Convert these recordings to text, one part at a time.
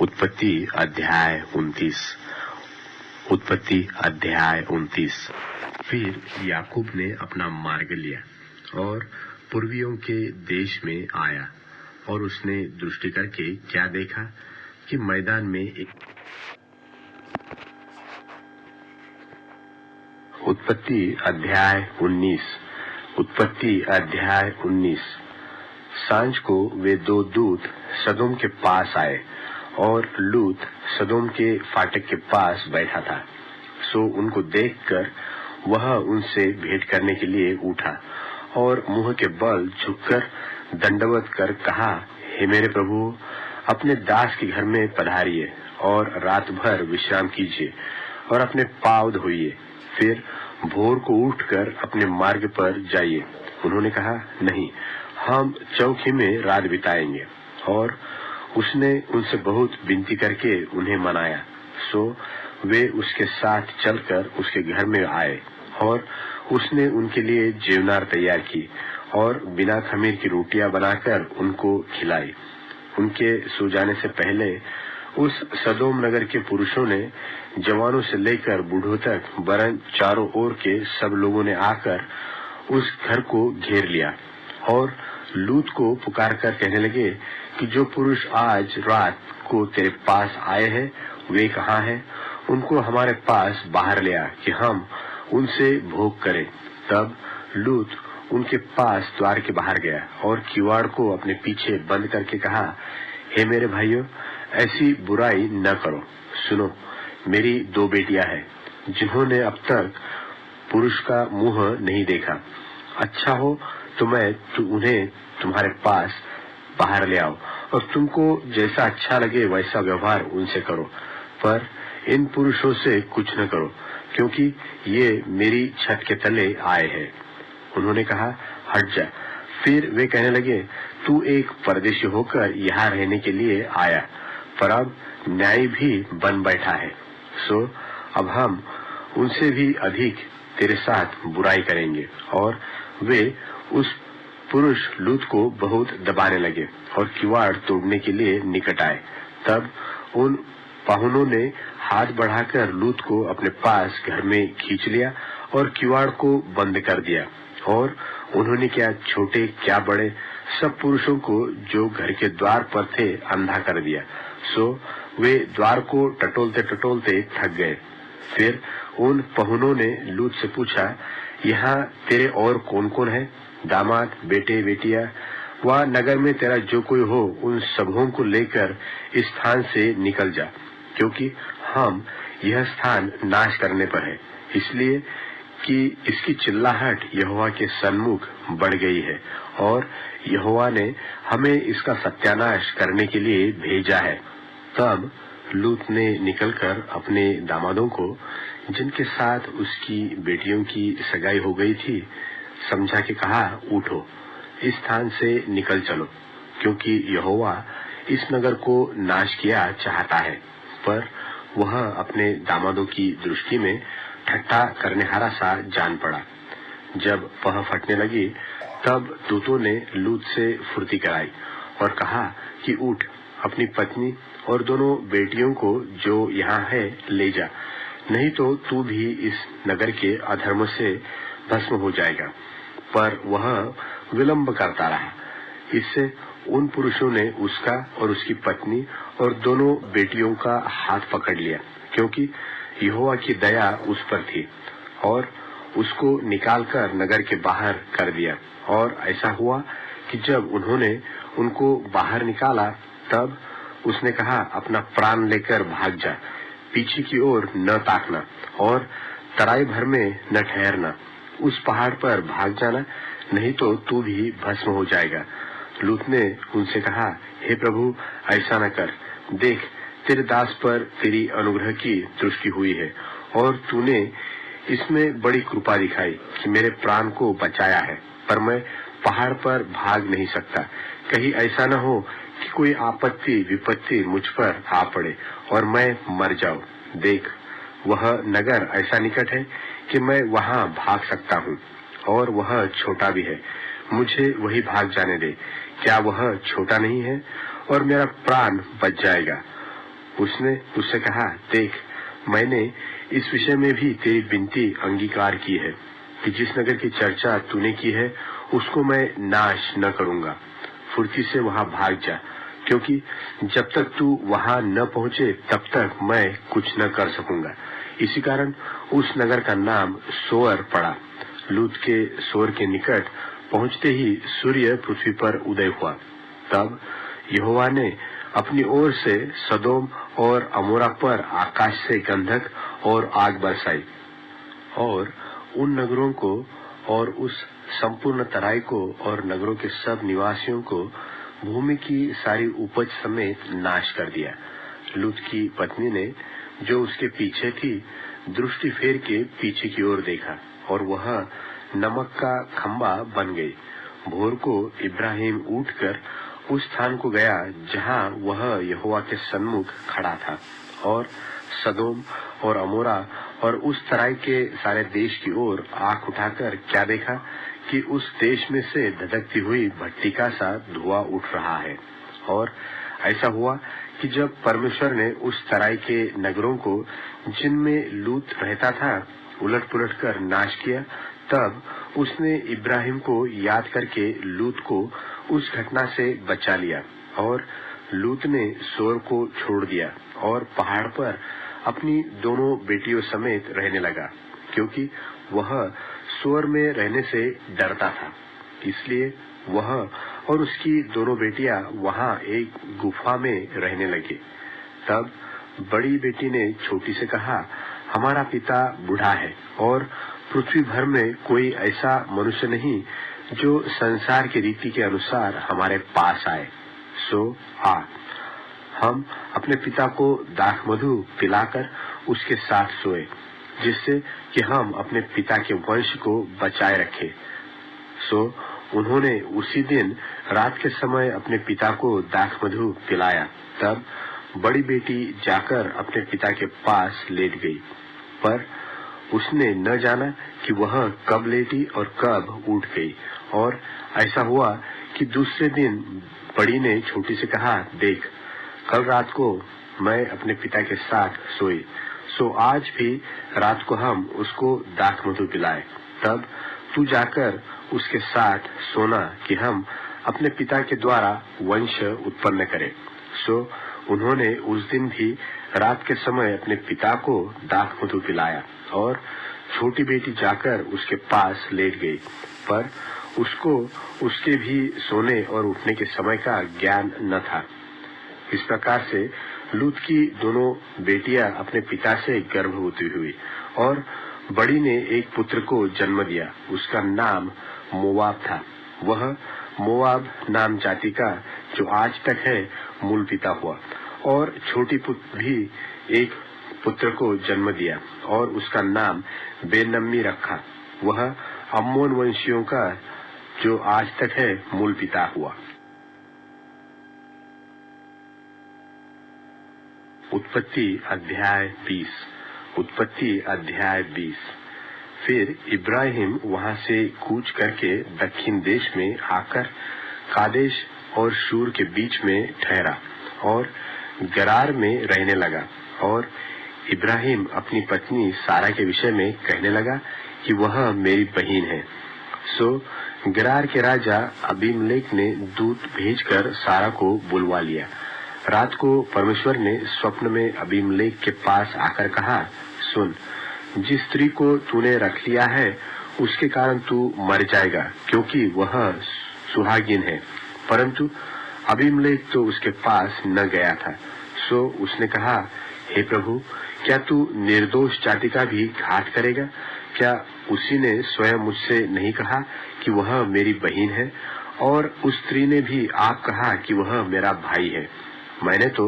उत्पत्ति अध्याय 29। उत्पत्ति अध्याय 29। फिर याकूब ने अपना मार्ग लिया और पूर्वियों के देश में आया, और उसने दृष्टि करके क्या देखा कि मैदान में एक उत्पत्ति अध्याय 19। उत्पत्ति अध्याय 19। सांझ को वे दो दूत सदोम के पास आए, और लूत सदोम के फाटक के पास बैठा था। सो उनको देखकर वह उनसे भेंट करने के लिए उठा और मुंह के बल झुककर दंडवत कर कहा, हे मेरे प्रभु, अपने दास के घर में पधारिए और रात भर विश्राम कीजिए और अपने पाँव धोइए, फिर भोर को उठकर अपने मार्ग पर जाइए। उन्होंने कहा, नहीं, हम चौकी में रात बिताएंगे। और उसने उनसे बहुत विनती करके उन्हें मनाया। सो वे उसके साथ चलकर उसके घर में आए, और उसने उनके लिए जेवनार तैयार की और बिना खमीर की रोटियां बनाकर उनको खिलाई। उनके सो जाने से पहले उस सदोम नगर के पुरुषों ने, जवानों से लेकर बूढ़ों तक, वरन चारों ओर के सब लोगों ने आकर उस घर को घेर लिया और लूत को पुकार कर कहने लगे कि जो पुरुष आज रात को तेरे पास आए हैं वे कहाँ हैं? उनको हमारे पास बाहर ले आ कि हम उनसे भोग करें। तब लूत उनके पास द्वार के बाहर गया और किवाड़ को अपने पीछे बंद करके कहा, हे मेरे भाइयों, ऐसी बुराई न करो। सुनो, मेरी दो बेटियां हैं जिन्होंने अब तक पुरुष का मुंह नहीं देखा। अच्छा हो तो मैं उन्हें तुम्हारे पास बाहर ले आओ, और तुमको जैसा अच्छा लगे वैसा व्यवहार उनसे करो, पर इन पुरुषों से कुछ न करो, क्योंकि ये मेरी छत के तले आए हैं। उन्होंने कहा, हट जा। फिर वे कहने लगे, तू एक परदेशी होकर यहाँ रहने के लिए आया, पर अब न्याय भी बन बैठा है। सो अब हम उनसे भी अधिक तेरे साथ बुराई करेंगे। और वे उस पुरुष लूत को बहुत दबाने लगे और किवाड़ तोड़ने के लिए निकट आए। तब उन पाहुनों ने हाथ बढ़ाकर लूत को अपने पास घर में खींच लिया और किवाड़ को बंद कर दिया। और उन्होंने क्या छोटे क्या बड़े सब पुरुषों को जो घर के द्वार पर थे अंधा कर दिया। सो वे द्वार को टटोलते टटोलते थक गए। फिर उन पाहुनों ने लूत से पूछा, यहाँ तेरे और कौन कौन है? दामाद, बेटे, बेटियां, वह नगर में तेरा जो कोई हो उन सबों को लेकर इस स्थान से निकल जा, क्योंकि हम यह स्थान नाश करने पर है, इसलिए कि इसकी चिल्लाहट यहोवा के सन्मुख बढ़ गई है, और यहोवा ने हमें इसका सत्यानाश करने के लिए भेजा है। तब लूत ने निकलकर अपने दामादों को, जिनके साथ उसकी बेटियों की सगाई हो गई थी, समझा के कहा, उठो, इस स्थान से निकल चलो, क्योंकि यहोवा इस नगर को नाश किया चाहता है। पर वह अपने दामादों की दृष्टि में ठट्ठा करने हारा सा जान पड़ा। जब वह फटने लगी, तब दूतों ने लूत से फुर्ती कराई और कहा कि उठ, अपनी पत्नी और दोनों बेटियों को जो यहाँ है ले जा, नहीं तो तू भी इस नगर के अधर्म से भस्म हो जाएगा। पर वह विलंब करता रहा। इससे उन पुरुषों ने उसका और उसकी पत्नी और दोनों बेटियों का हाथ पकड़ लिया, क्योंकि यहोवा की दया उस पर थी, और उसको निकालकर नगर के बाहर कर दिया। और ऐसा हुआ कि जब उन्होंने उनको बाहर निकाला, तब उसने कहा, अपना प्राण लेकर भाग जा, पीछे की ओर न ताकना और तराई भर में न ठहरना, उस पहाड़ पर भाग जाना, नहीं तो तू भी भस्म हो जाएगा। लूत ने उनसे कहा, हे प्रभु, ऐसा न कर, देख, तेरे दास पर तेरी अनुग्रह की दृष्टि हुई है, और तूने इसमें बड़ी कृपा दिखाई कि मेरे प्राण को बचाया है, पर मैं पहाड़ पर भाग नहीं सकता। कहीं ऐसा न हो कि कोई आपत्ति विपत्ति मुझ पर आ पड़े और मैं मर जाऊं। देख, वह नगर ऐसा निकट है कि मैं वहां भाग सकता हूँ, और वह छोटा भी है, मुझे वही भाग जाने दे। क्या वह छोटा नहीं है? और मेरा प्राण बच जाएगा। उसने उससे कहा, देख, मैंने इस विषय में भी तेरी विनती अंगीकार की है कि जिस नगर की चर्चा तूने की है उसको मैं नाश न करूंगा। फुर्ती से वहां भाग जा, क्योंकि जब तक तू वहां न पहुंचे तब तक मैं कुछ न कर सकूंगा। इसी कारण उस नगर का नाम सोअर पड़ा। लूत के सोअर के निकट पहुंचते ही सूर्य पृथ्वी पर उदय हुआ। तब यहोवा ने अपनी ओर से सदोम और अमोरा पर आकाश से गंधक और आग बरसाई और उन नगरों को और उस संपूर्ण तराई को और नगरों के सब निवासियों को भूमि की सारी उपज समेत नाश कर दिया। लूत की पत्नी ने, जो उसके पीछे थी, दृष्टि फेर के पीछे की ओर देखा और वह नमक का खंबा बन गई। भोर को इब्राहिम उठकर उस स्थान को गया जहां वह यहोवा के सन्मुख खड़ा था और सदोम और अमोरा और उस तराई के सारे देश की ओर आंख उठाकर क्या देखा कि उस देश में से धधकती हुई भट्टी का सा धुआं उठ रहा है। और ऐसा हुआ कि जब परमेश्वर ने उस तराई के नगरों को जिनमें लूत रहता था उलट पुलट कर नाश किया, तब उसने इब्राहिम को याद करके लूत को उस घटना से बचा लिया और लूत ने सोर को छोड़ दिया और पहाड़ पर अपनी दोनों बेटियों समेत रहने लगा, क्योंकि वह सोर में रहने से डरता था। इसलिए वह और उसकी दोनों बेटियां वहां एक गुफा में रहने लगे। तब बड़ी बेटी ने छोटी से कहा, हमारा पिता बूढ़ा है और पृथ्वी भर में कोई ऐसा मनुष्य नहीं जो संसार की रीति के अनुसार हमारे पास आए। सो आ, हम अपने पिता को दाख मधु पिलाकर उसके साथ सोए, जिससे कि हम अपने पिता के वंश को बचाए रखें। सो उन्होंने उसी दिन रात के समय अपने पिता को दाख मधु पिलाया। तब बड़ी बेटी जाकर अपने पिता के पास लेट गई, पर उसने न जाना कि वह कब लेटी और कब उठ गई। और ऐसा हुआ कि दूसरे दिन बड़ी ने छोटी से कहा, देख, कल रात को मैं अपने पिता के साथ सोई, सो आज भी रात को हम उसको दाख मधु पिलाए। तब तू जाकर उसके साथ सोना कि हम अपने पिता के द्वारा वंश उत्पन्न करें। सो उन्होंने उस दिन भी रात के समय अपने पिता को दाख मधु पिलाया और छोटी बेटी जाकर उसके पास लेट गई, पर उसको उसके भी सोने और उठने के समय का ज्ञान न था। इस प्रकार से लूत की दोनों बेटियां अपने पिता से गर्भवती हुई और बड़ी ने एक पुत्र को जन्म दिया। उसका नाम मोआब था। वह मोआब नाम जाति का, जो आज तक है, मूल पिता हुआ। और छोटी पुत्र भी एक पुत्र को जन्म दिया और उसका नाम बेनम्मी रखा। वह अम्मोन वंशियों का, जो आज तक है, मूल पिता हुआ। उत्पत्ति अध्याय 20। उत्पत्ति अध्याय 20। फिर इब्राहिम वहां से कूच करके दक्षिण देश में आकर कादेश और शूर के बीच में ठहरा और गरार में रहने लगा। और इब्राहिम अपनी पत्नी सारा के विषय में कहने लगा कि वह मेरी बहन है। सो गरार के राजा अबीमेलेक ने दूत भेजकर सारा को बुलवा लिया। रात को परमेश्वर ने स्वप्न में अबीमेलेक के पास आकर कहा, सुन, जिस स्त्री को तूने रख लिया है उसके कारण तू मर जाएगा, क्योंकि वह सुहागिन है। परंतु अबीमेलेक तो उसके पास न गया था। सो उसने कहा, हे प्रभु, क्या तू निर्दोष जाति का भी घात करेगा? क्या उसी ने स्वयं मुझसे नहीं कहा कि वह मेरी बहन है? और उस स्त्री ने भी आप कहा कि वह मेरा भाई है। मैंने तो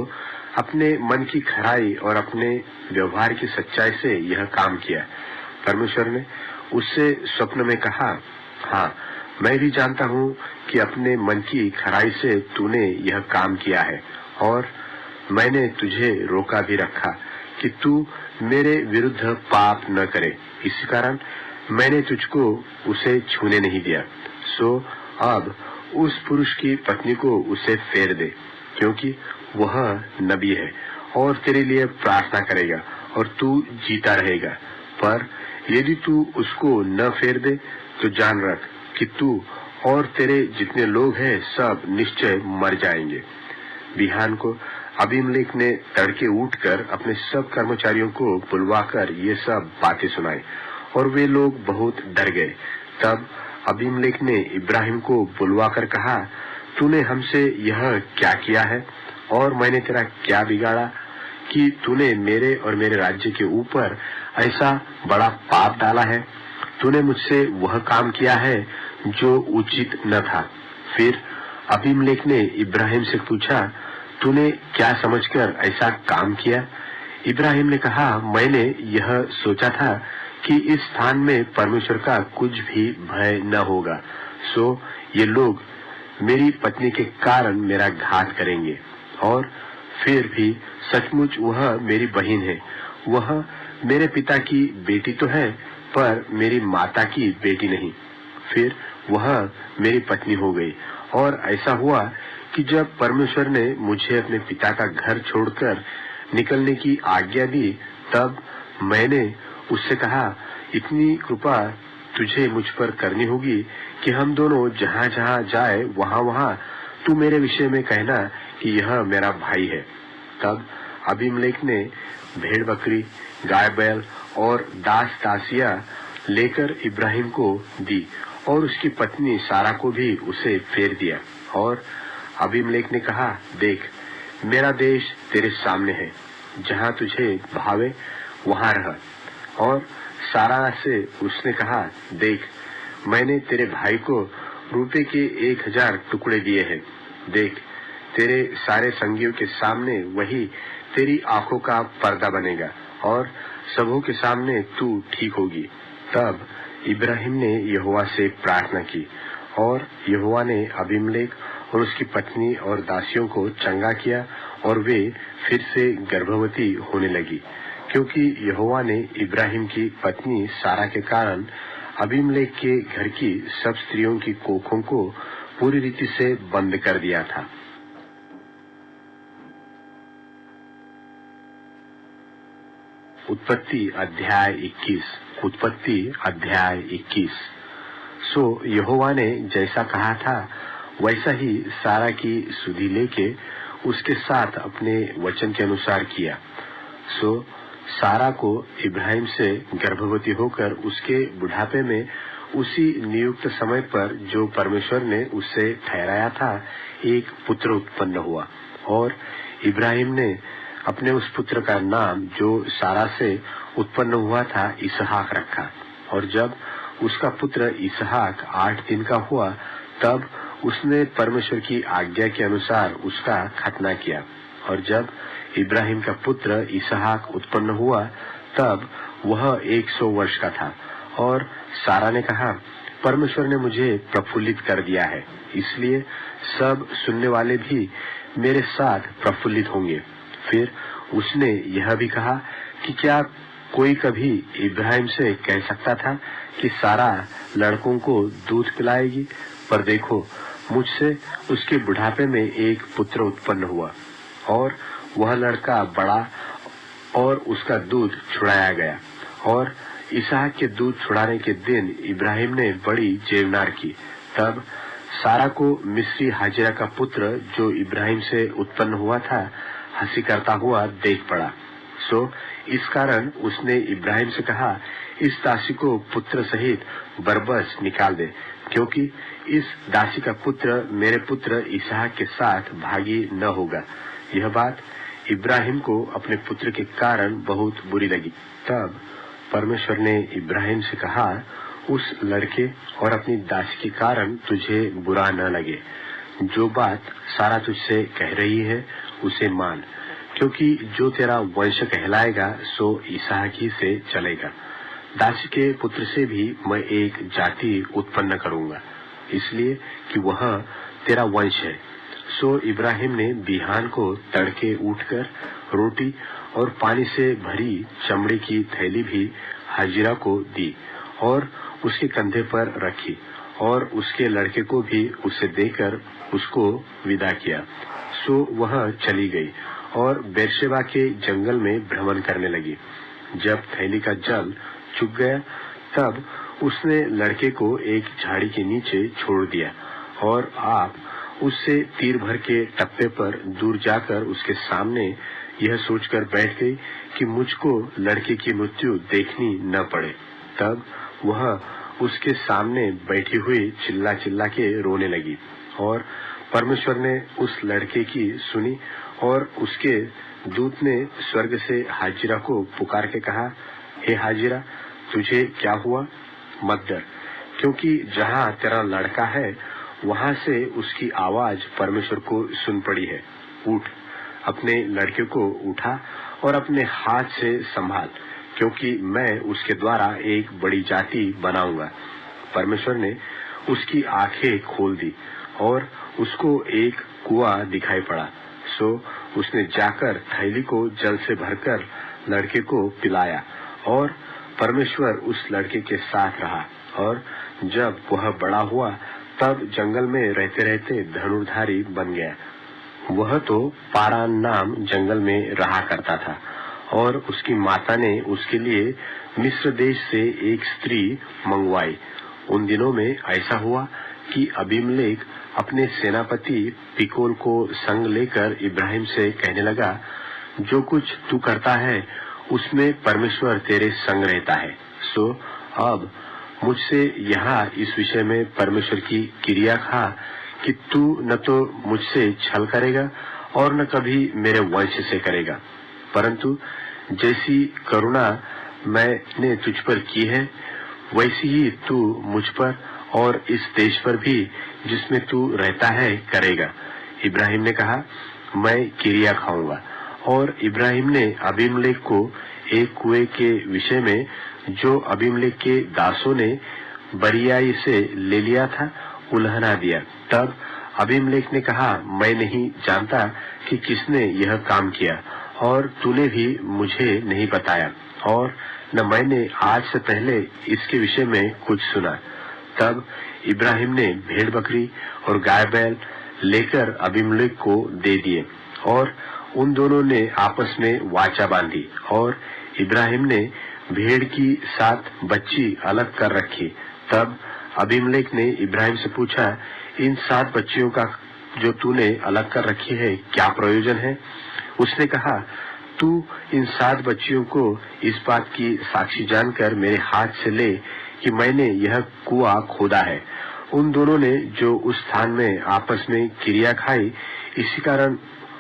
अपने मन की खराई और अपने व्यवहार की सच्चाई से यह काम किया। परमेश्वर ने उससे स्वप्न में कहा, हाँ, मैं भी जानता हूँ कि अपने मन की खराई से तूने यह काम किया है, और मैंने तुझे रोका भी रखा कि तू मेरे विरुद्ध पाप न करे। इसी कारण मैंने तुझको उसे छूने नहीं दिया। सो अब उस पुरुष की पत्नी को उसे फेर दे, क्योंकि वह नबी है और तेरे लिए प्रार्थना करेगा और तू जीता रहेगा। पर यदि तू उसको न फेर दे तो जान रख कि तू और तेरे जितने लोग हैं सब निश्चय मर जाएंगे। बिहान को अबीमेलेक ने तड़के उठकर अपने सब कर्मचारियों को बुलवाकर ये सब बातें सुनाई और वे लोग बहुत डर गए। तब अबीमेलेक ने इब्राहिम को बुलवाकर कहा, तूने हमसे यह क्या किया है और मैंने तेरा क्या बिगाड़ा कि तूने मेरे और मेरे राज्य के ऊपर ऐसा बड़ा पाप डाला है। तूने मुझसे वह काम किया है जो उचित न था। फिर अबीमेलेक ने इब्राहिम से पूछा, तूने क्या समझकर ऐसा काम किया? इब्राहिम ने कहा, मैंने यह सोचा था कि इस स्थान में परमेश्वर का कुछ भी भय न होगा, सो ये लोग मेरी पत्नी के कारण मेरा घात करेंगे। और फिर भी सचमुच वह मेरी बहन है, वह मेरे पिता की बेटी तो है पर मेरी माता की बेटी नहीं। फिर वह मेरी पत्नी हो गई। और ऐसा हुआ कि जब परमेश्वर ने मुझे अपने पिता का घर छोड़कर निकलने की आज्ञा दी, तब मैंने उससे कहा, इतनी कृपा तुझे मुझ पर करनी होगी कि हम दोनों जहाँ जहाँ जाए वहाँ वहाँ तू मेरे विषय में कहना कि यह मेरा भाई है। तब अबीमेलेक ने भेड़ बकरी, गाय बैल और दास दासियां लेकर इब्राहिम को दी और उसकी पत्नी सारा को भी उसे फेर दिया। और अबीमेलेक ने कहा, देख, मेरा देश तेरे सामने है, जहाँ तुझे भावे वहाँ रह। और सारा से उसने कहा, देख, मैंने तेरे भाई को रुपए के 1000 टुकड़े दिए हैं। देख, तेरे सारे संगियों के सामने वही तेरी आंखों का पर्दा बनेगा और सबों के सामने तू ठीक होगी। तब इब्राहिम ने यहोवा से प्रार्थना की और यहोवा ने अबीमेलेक और उसकी पत्नी और दासियों को चंगा किया और वे फिर से गर्भवती होने लगी, क्योंकि यहोवा ने इब्राहिम की पत्नी सारा के कारण अबीमेलेक के घर की सब स्त्रियों की कोखों को पूरी रीति से बंद कर दिया था। उत्पत्ति अध्याय 21। उत्पत्ति अध्याय 21। सो यहोवा ने जैसा कहा था वैसा ही सारा की सुधि लेके उसके साथ अपने वचन के अनुसार किया। सो सारा को इब्राहिम से गर्भवती होकर उसके बुढ़ापे में उसी नियुक्त समय पर जो परमेश्वर ने उससे ठहराया था एक पुत्र उत्पन्न हुआ। और इब्राहिम ने अपने उस पुत्र का नाम जो सारा से उत्पन्न हुआ था इसहाक रखा। और जब उसका पुत्र इसहाक 8 दिन का हुआ तब उसने परमेश्वर की आज्ञा के अनुसार उसका खतना किया। और जब इब्राहिम का पुत्र इसहाक उत्पन्न हुआ तब वह 100 वर्ष का था। और सारा ने कहा, परमेश्वर ने मुझे प्रफुल्लित कर दिया है, इसलिए सब सुनने वाले भी मेरे साथ प्रफुल्लित होंगे। फिर उसने यह भी कहा कि क्या कोई कभी इब्राहिम से कह सकता था कि सारा लड़कों को दूध पिलाएगी? पर देखो, मुझसे उसके बुढ़ापे में एक पुत्र उत्पन्न हुआ और वह लड़का बड़ा और उसका दूध छुड़ाया गया। और इसहाक के दूध छुड़ाने के दिन इब्राहिम ने बड़ी जेवनार की। तब सारा को मिस्री हाजिरा का पुत्र जो इब्राहिम से उत्पन्न हुआ था हंसी करता हुआ देख पड़ा। सो इस कारण उसने इब्राहिम से कहा, इस दासी को पुत्र सहित बरबस निकाल दे, क्योंकि इस दासी का पुत्र मेरे पुत्र इसहाक के साथ भागी न होगा। यह बात इब्राहिम को अपने पुत्र के कारण बहुत बुरी लगी। तब परमेश्वर ने इब्राहिम से कहा, उस लड़के और अपनी दासी के कारण तुझे बुरा न लगे। जो बात सारा तुझसे कह रही है उसे मान, क्योंकि जो तेरा वंश कहलाएगा सो इसहाक ही से चलेगा। दासी के पुत्र से भी मैं एक जाति उत्पन्न करूंगा, इसलिए कि वह तेरा वंश है। सो इब्राहिम ने बिहान को तड़के उठकर रोटी और पानी से भरी चमड़े की थैली भी हाजिरा को दी और उसके कंधे पर रखी और उसके लड़के को भी उसे देकर उसको विदा किया। सो वह चली गई और बेरशेबा के जंगल में भ्रमण करने लगी। जब थैली का जल चुक गया तब उसने लड़के को एक झाड़ी के नीचे छोड़ दिया और आप उससे तीर भर के टप्पे पर दूर जाकर उसके सामने यह सोचकर बैठ गई कि मुझको लड़के की मृत्यु देखनी न पड़े। तब वह उसके सामने बैठी हुई चिल्ला चिल्ला के रोने लगी और परमेश्वर ने उस लड़के की सुनी और उसके दूत ने स्वर्ग से हाजिरा को पुकार के कहा, हे हाजिरा, तुझे क्या हुआ? मत डर, क्योंकि जहाँ तेरा लड़का है वहाँ से उसकी आवाज परमेश्वर को सुन पड़ी है। उठ, अपने लड़के को उठा और अपने हाथ से संभाल, क्योंकि मैं उसके द्वारा एक बड़ी जाति बनाऊंगा। परमेश्वर ने उसकी आंखें खोल दी और उसको एक कुआं दिखाई पड़ा। सो उसने जाकर थैली को जल से भरकर लड़के को पिलाया और परमेश्वर उस लड़के के साथ रहा। और जब वह बड़ा हुआ तब जंगल में रहते रहते धनुर्धारी बन गया। वह तो पारान नाम जंगल में रहा करता था और उसकी माता ने उसके लिए मिस्र देश से एक स्त्री मंगवाई। उन दिनों में ऐसा हुआ कि अबीमेलेक अपने सेनापति पिकोल को संग लेकर इब्राहिम से कहने लगा, जो कुछ तू करता है उसमें परमेश्वर तेरे संग रहता है। सो अब मुझसे यहाँ इस विषय में परमेश्वर की क्रिया खा कि तू न तो मुझसे छल करेगा और न कभी मेरे वंश से करेगा, परंतु जैसी करुणा मैंने तुझ पर की है वैसी ही तू मुझ पर और इस देश पर भी जिसमें तू रहता है करेगा। इब्राहिम ने कहा, मैं क्रिया खाऊंगा। और इब्राहिम ने अबीमेलेक को एक कुएं के विषय में जो अबीमेलेक के दासों ने बरियाई से ले लिया था उल्हना दिया। तब अबीमेलेक ने कहा, मैं नहीं जानता कि किसने यह काम किया और तूने भी मुझे नहीं बताया और न मैंने आज से पहले इसके विषय में कुछ सुना। तब इब्राहिम ने भेड़ बकरी और गाय बैल लेकर अबीमेलेक को दे दिए और उन दोनों ने आपस में वाचा बांधी और इब्राहिम ने भेड़ की 7 बच्ची अलग कर रखी। तब अबीमेलेक ने इब्राहिम से पूछा, इन 7 बच्चियों का जो तूने अलग कर रखी है क्या प्रयोजन है? उसने कहा, तू इन 7 बच्चियों को इस बात की साक्षी जानकर मेरे हाथ से ले कि मैंने यह कुआं खोदा है। उन दोनों ने जो उस स्थान में आपस में क्रिया खाई, इसी कारण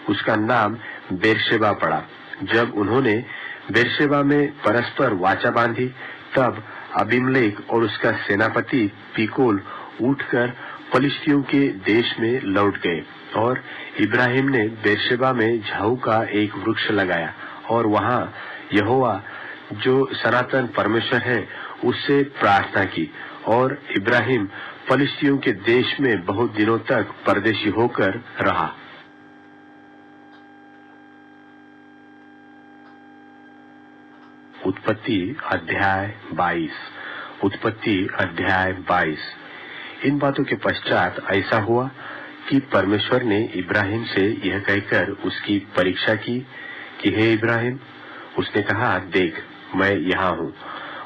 उसका नाम बेरशेबा पड़ा। जब उन्होंने बेरशेबा में परस्पर वाचा बांधी तब अबीमेलेक और उसका सेनापति पीकोल उठकर पलिश्तियों के देश में लौट गए और इब्राहिम ने बेरशेबा में झाऊ का एक वृक्ष लगाया और वहां यहोवा जो सनातन परमेश्वर है उससे प्रार्थना की। और इब्राहिम पलिश्तियों के देश में बहुत दिनों तक परदेशी होकर रहा। उत्पत्ति अध्याय 22। उत्पत्ति अध्याय 22। इन बातों के पश्चात ऐसा हुआ कि परमेश्वर ने इब्राहिम से यह कहकर उसकी परीक्षा की कि हे इब्राहिम। उसने कहा, देख मैं यहाँ हूँ।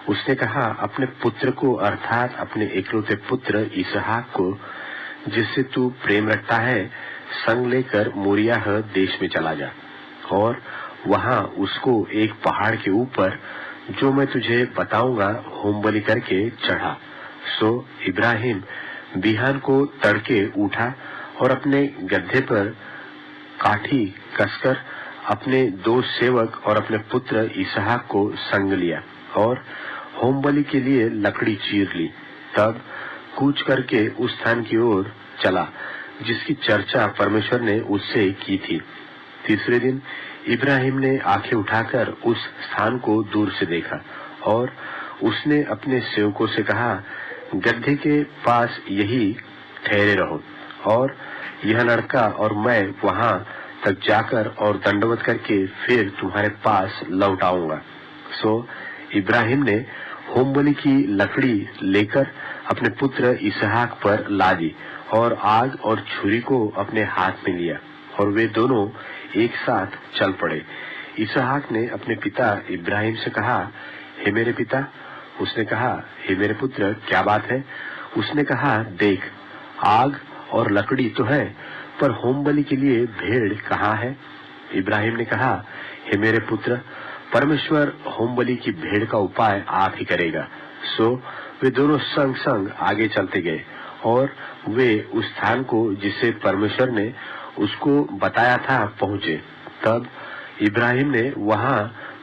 उसने कहा, अपने पुत्र को अर्थात अपने इकलौते पुत्र इसहाक को जिससे तू प्रेम रखता है संग लेकर मोरियाह देश में चला जा और वहां उसको एक पहाड़ के ऊपर जो मैं तुझे बताऊंगा होम बलि करके चढ़ा। सो इब्राहिम बिहान को तड़के उठा और अपने गड्ढे पर काठी कसकर अपने 2 सेवक और अपने पुत्र इसहाक को संग लिया और होम बलि के लिए लकड़ी चीर ली। तब कूच करके उस स्थान की ओर चला जिसकी चर्चा परमेश्वर ने उससे की थी। तीसरे दिन इब्राहिम ने आंखें उठाकर उस स्थान को दूर से देखा और उसने अपने सेवकों से कहा, गड्ढे के पास यही ठहरे रहो और यह लड़का और मैं वहां तक जाकर और दंडवत करके फिर तुम्हारे पास लौट आऊंगा। सो इब्राहिम ने होम बलि की लकड़ी लेकर अपने पुत्र इसहाक पर ला दी और आग और छुरी को अपने हाथ में लिया और वे दोनों एक साथ चल पड़े। इसहाक ने अपने पिता इब्राहिम से कहा, हे मेरे पिता। उसने कहा, हे मेरे पुत्र, क्या बात है? उसने कहा, देख, आग और लकड़ी तो है, पर होमबलि के लिए भेड़ कहाँ है? इब्राहिम ने कहा, हे मेरे पुत्र, परमेश्वर होमबलि की भेड़ का उपाय आप ही करेगा। सो वे दोनों संग संग आगे चलते गए और वे उस स्थान को जिसे परमेश्वर ने उसको बताया था पहुंचे। तब इब्राहिम ने वहां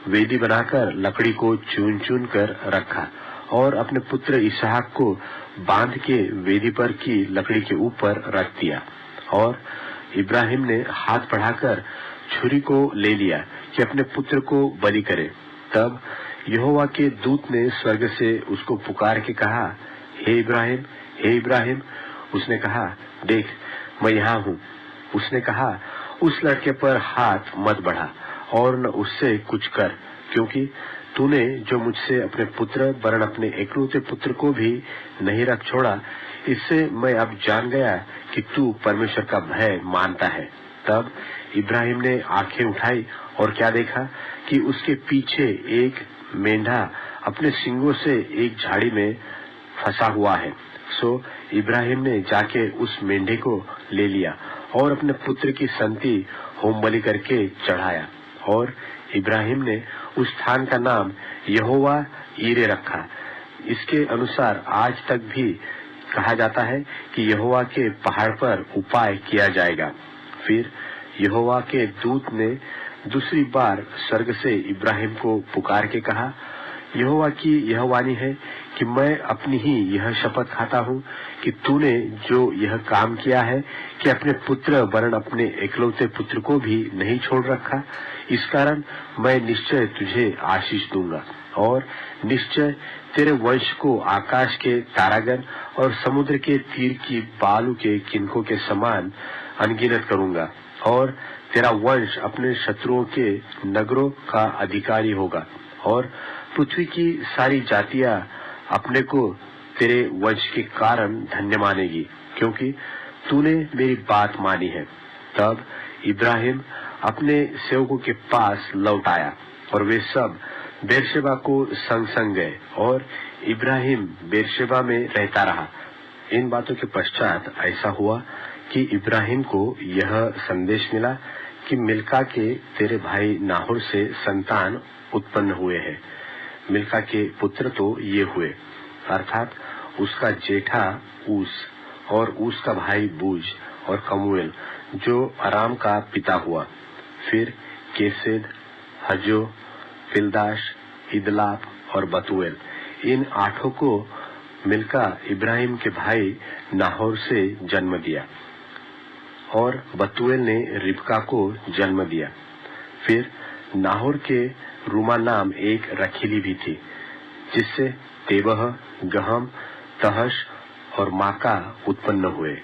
वेदी बनाकर लकड़ी को चुन चुन कर रखा और अपने पुत्र इसहाक को बांध के वेदी पर की लकड़ी के ऊपर रख दिया। और इब्राहिम ने हाथ बढ़ाकर छुरी को ले लिया कि अपने पुत्र को बलि करे। तब यहोवा के दूत ने स्वर्ग से उसको पुकार के कहा, हे इब्राहिम, हे इब्राहिम। उसने कहा, देख, मैं यहाँ हूँ। उसने कहा, उस लड़के पर हाथ मत बढ़ा और न उससे कुछ कर, क्योंकि तूने जो मुझसे अपने पुत्र वरन अपने एकलौते पुत्र को भी नहीं रख छोड़ा, इससे मैं अब जान गया कि तू परमेश्वर का भय मानता है। तब इब्राहिम ने आंखें उठाई और क्या देखा कि उसके पीछे एक मेंढा अपने सींगों से एक झाड़ी में फंसा हुआ है। सो इब्राहिम ने जाके उस मेंढे को ले लिया और अपने पुत्र की संति होमबलि करके चढ़ाया। और इब्राहिम ने उस स्थान का नाम यहोवा यीरे रखा। इसके अनुसार आज तक भी कहा जाता है कि यहोवा के पहाड़ पर उपाय किया जाएगा। फिर यहोवा के दूत ने दूसरी बार स्वर्ग से इब्राहिम को पुकार के कहा, यहोवा की यह वाणी है कि मैं अपनी ही यह शपथ खाता हूँ कि तूने जो यह काम किया है कि अपने पुत्र वरन अपने एकलौते पुत्र को भी नहीं छोड़ रखा, इस कारण मैं निश्चय तुझे आशीष दूंगा और निश्चय तेरे वंश को आकाश के तारागण और समुद्र के तीर की बालू के किनकों के समान अनगिनत करूंगा और तेरा वंश अपने शत्रुओं के नगरों का अधिकारी होगा और पृथ्वी की सारी जातियां अपने को तेरे वंश के कारण धन्य मानेगी, क्योंकि तूने मेरी बात मानी है। तब इब्राहिम अपने सेवकों के पास लौट आया और वे सब बेरशेबा को संग संग गए और इब्राहिम बेरशेबा में रहता रहा। इन बातों के पश्चात ऐसा हुआ कि इब्राहिम को यह संदेश मिला कि मिल्का के तेरे भाई नाहोर से संतान उत्पन्न हुए हैं। मिल्का के पुत्र तो ये हुए, अर्थात उसका जेठा ऊस और ऊस का भाई बूज और कमूएल जो अराम का पिता हुआ। फिर केसेद, हजो, पिलदाश, इदलाप और बतूएल, इन आठों को मिल्का इब्राहिम के भाई नाहोर से जन्म दिया और बतूएल ने रिबका को जन्म दिया। फिर नाहोर के रूमा नाम एक रखीली भी थी, जिससे तेबह, गहम, तहश और माका उत्पन्न हुए।